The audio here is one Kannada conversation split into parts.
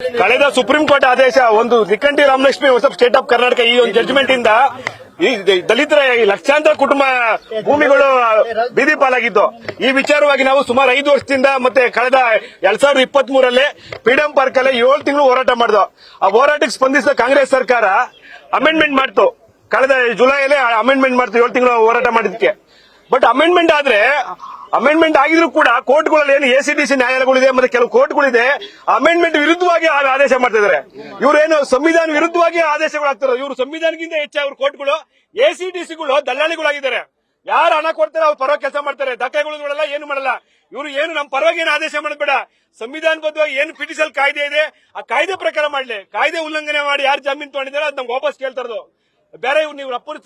ಕಳೆದ ಸುಪ್ರೀಂ ಕೋರ್ಟ್ ಆದೇಶ ಒಂದು ನಿಖಂಡಿ ರಾಮಲಕ್ಷ್ಮಿ ಹೊಸ ಸ್ಟೇಟ್ ಆಫ್ ಕರ್ನಾಟಕ ಈ ಒಂದು ಜಡ್ಜ್ಮೆಂಟ್ ಇಂದ ಈ ದಲಿತರ ಲಕ್ಷಾಂತರ ಕುಟುಂಬ ಭೂಮಿಗಳು ಬೀದಿ ಪಾಲಾಗಿದ್ದು ಈ ವಿಚಾರವಾಗಿ ನಾವು ಸುಮಾರು 5 ವರ್ಷದಿಂದ ಮತ್ತೆ ಕಳೆದ 2023 ಫ್ರೀಡಂ ಪಾರ್ಕ್ ಅಲ್ಲಿ 7 ತಿಂಗಳು ಹೋರಾಟ ಮಾಡಿದ್ವು. ಆ ಹೋರಾಟಕ್ಕೆ ಸ್ಪಂದಿಸಿದ ಕಾಂಗ್ರೆಸ್ ಸರ್ಕಾರ ಅಮೆಂಡ್ಮೆಂಟ್ ಮಾಡ್ತು. ಕಳೆದ ಜುಲೈಯಲ್ಲಿ ಅಮೆಂಡ್ಮೆಂಟ್ ಮಾಡ್ತು 7 ತಿಂಗಳು ಹೋರಾಟ ಮಾಡಿದಕ್ಕೆ. ಬಟ್ ಅಮೆಂಡ್ಮೆಂಟ್ ಆಗಿದ್ರು ಕೂಡ ಕೋರ್ಟ್ಗಳಲ್ಲಿ ಏನು ಎಸಿಡಿಸಿ ನ್ಯಾಯಾಲಯಗಳಿದೆ ಮತ್ತೆ ಕೆಲವು ಕೋರ್ಟ್ಗಳಿದೆ ಅಮೆಂಡ್ಮೆಂಟ್ ವಿರುದ್ಧವಾಗಿ ಆದೇಶ ಮಾಡ್ತಿದ್ದಾರೆ. ಇವರೇನು ಸಂವಿಧಾನ ವಿರುದ್ಧವಾಗಿ ಆದೇಶಗಳಾಗ್ತಾರೆ. ಇವರು ಸಂವಿಧಾನಕ್ಕಿಂತ ಹೆಚ್ಚು ಅವ್ರ ಕೋರ್ಟ್ಗಳು ಎಸಿಡಿಸಿಗಳು ದಲ್ಲಾಳಿಗಳಾಗಿದ್ದಾರೆ. ಯಾರು ಹಣ ಕೊಡ್ತಾರೆ ಅವ್ರ ಪರವಾಗಿ ಕೆಲಸ ಮಾಡ್ತಾರೆ. ದಾಖಲೆಗಳು ನೋಡಲ್ಲ, ಏನು ಮಾಡಲ್ಲ. ಇವರು ಏನು ನಮ್ಮ ಪರವಾಗಿ ಏನು ಆದೇಶ ಮಾಡಬೇಡ, ಸಂವಿಧಾನಬದ್ಧವಾಗಿ ಏನು ಪಿಟಿಷನ್ ಕಾಯ್ದೆ ಇದೆ ಆ ಕಾಯ್ದೆ ಪ್ರಕಾರ ಮಾಡ್ಲಿ. ಕಾಯ್ದೆ ಉಲ್ಲಂಘನೆ ಮಾಡಿ ಯಾರು ಜಮೀನು ತಗೊಂಡಿದ್ದಾರೆ ಅದು ನಮ್ಗೆ ವಾಪಸ್ ಕೇಳ್ತಾ ಇರೋದು. ಬೇರೆ ನೀವು ಅಪ್ಪನ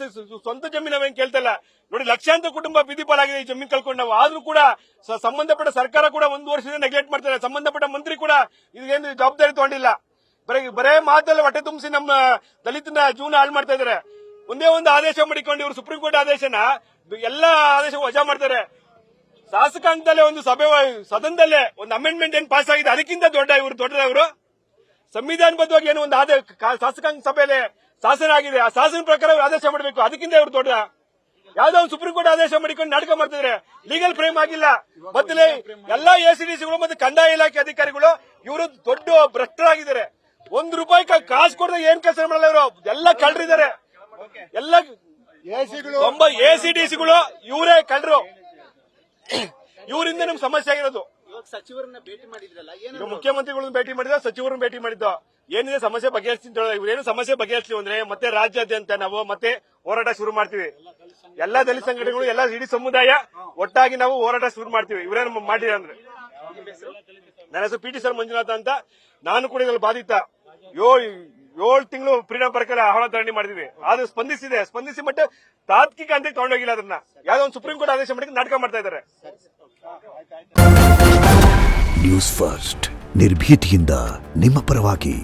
ಸ್ವಂತ ಜಮೀನು ನಾವೇನು ಕೇಳ್ತಾ ಇಲ್ಲ. ನೋಡಿ, ಲಕ್ಷಾಂತರ ಕುಟುಂಬ ಬೀದಿ ಪಾಲಾಗಿದೆ ಈ ಜಮೀನು ಕಳ್ಕೊಂಡು. ನಾವು ಆದ್ರೂ ಕೂಡ ಸಂಬಂಧಪಟ್ಟ ಸರ್ಕಾರ ಕೂಡ 1 ವರ್ಷದಿಂದ ನೆಗ್ಲೆಕ್ಟ್ ಮಾಡ್ತಾರೆ. ಸಂಬಂಧಪಟ್ಟ ಮಂತ್ರಿ ಕೂಡ ಇದಕ್ಕೇನು ಜವಾಬ್ದಾರಿ ತಗೊಂಡಿಲ್ಲ. ಬರೇ ಮಾತಲ್ಲಿ ಹೊಟ್ಟೆ ತುಂಬಿಸಿ ನಮ್ಮ ದಲಿತನ ಜೀವನ ಹಾಳು ಮಾಡ್ತಾ ಇದಾರೆ. ಒಂದೇ ಒಂದು ಆದೇಶ ಮಾಡಿಕೊಂಡು ಇವರು ಸುಪ್ರೀಂ ಕೋರ್ಟ್ ಆದೇಶನ ಎಲ್ಲಾ ಆದೇಶ ವಜಾ ಮಾಡ್ತಾರೆ. ಶಾಸಕಾಂಗದಲ್ಲೇ ಒಂದು ಸದನದಲ್ಲೇ ಒಂದು ಅಮೆಂಡ್ಮೆಂಟ್ ಏನ್ ಪಾಸ್ ಆಗಿದೆ ಅದಕ್ಕಿಂತ ದೊಡ್ಡದವರು ಸಂವಿಧಾನಬದ್ಧವಾಗಿ ಏನು ಒಂದು ಶಾಸಕಾಂಗ ಸಭೆಯಲ್ಲಿ ಶಾಸನ ಆಗಿದೆ ಆ ಶಾಸನ ಪ್ರಕಾರ ಆದೇಶ ಮಾಡಬೇಕು. ಅದಕ್ಕಿಂತ ಇವರು ದೊಡ್ಡ ಯಾವ್ದೋ ಒಂದು ಸುಪ್ರೀಂ ಕೋರ್ಟ್ ಆದೇಶ ಮಾಡಿಕೊಂಡು ನಾಟಕ ಮಾಡ್ತಿದ್ರೆ ಲೀಗಲ್ ಫ್ರೇಮ್ ಆಗಿಲ್ಲ. ಬದಲೇ ಎಲ್ಲಾ ಎಸಿಡಿಸಿಗಳು ಮತ್ತೆ ಕಂದಾಯ ಇಲಾಖೆ ಅಧಿಕಾರಿಗಳು ಇವರು ದೊಡ್ಡ ಭ್ರಷ್ಟರಾಗಿದ್ದಾರೆ. ₹1 ಕಾಸು ಕೊಡದೆ ಏನ್ ಕೆಲಸ ಮಾಡಲ್ಲ ಇವರು. ಎಲ್ಲ ಕಳ್ಳರಿದ್ದಾರೆ. ಎಲ್ಲ ಎಸಿಡಿಸಿಗಳು ಇವರೇ ಕಳ್ಳರು. ಇವರಿಂದ ನಮ್ಗೆ ಸಮಸ್ಯೆ ಆಗಿರೋದು. ಸಚಿವರನ್ನ ಭೇಟಿ ಮಾಡಿದ್ರಲ್ಲ, ಮುಖ್ಯಮಂತ್ರಿಗಳನ್ನ ಭೇಟಿ ಮಾಡಿದ, ಸಚಿವರನ್ನ ಭೇಟಿ ಮಾಡಿದ್ದ. ಏನಿದೆ ಸಮಸ್ಯೆ ಬಗೆಹರಿಸ್ತೀನಿ. ಇವ್ರೇನು ಸಮಸ್ಯೆ ಬಗೆಹರಿಸಲಿ ಅಂದ್ರೆ ಮತ್ತೆ ರಾಜ್ಯಾದ್ಯಂತ ನಾವು ಮತ್ತೆ ಹೋರಾಟ ಶುರು ಮಾಡ್ತೀವಿ. ಎಲ್ಲಾ ದಲಿತ ಸಂಘಟನೆಗಳು ಎಲ್ಲ ಇಡೀ ಸಮುದಾಯ ಒಟ್ಟಾಗಿ ನಾವು ಹೋರಾಟ ಶುರು ಮಾಡ್ತೀವಿ. ಇವರೇನು ಮಾಡಿದ್ರೆ ಅಂದ್ರೆ ನನ್ನ ಹೆಸರು ಪಿಟಿ ಸರ್ ಮಂಜುನಾಥ ಅಂತ. ನಾನು ಕೂಡ ಇದ್ರಲ್ಲಿ ಬಾಧಿತ. 7 ತಿಂಗಳು ಫ್ರೀಡಂ ಪಾರ್ಕ್ ಅಲ್ಲಿ ಆಹ್ವಾನ ಧರಣಿ ಮಾಡಿದ್ವಿ. ಅದು ಸ್ಪಂದಿಸಿ ಮತ್ತೆ ತಾತ್ವಿಕ ಅಂತ ತಗೊಂಡೋಗಿಲ್ಲ. ಅದನ್ನ ಯಾವ್ದೋ ಒಂದು ಸುಪ್ರೀಂ ಕೋರ್ಟ್ ಆದೇಶ ಮಾಡಿ ನಾಟಕ ಮಾಡ್ತಾ ಇದ್ದಾರೆ. ನ್ಯೂಸ್ ಫಸ್ಟ್ ನಿರ್ಭೀತಿಯಿಂದ ನಿಮ್ಮ ಪರವಾಗಿ.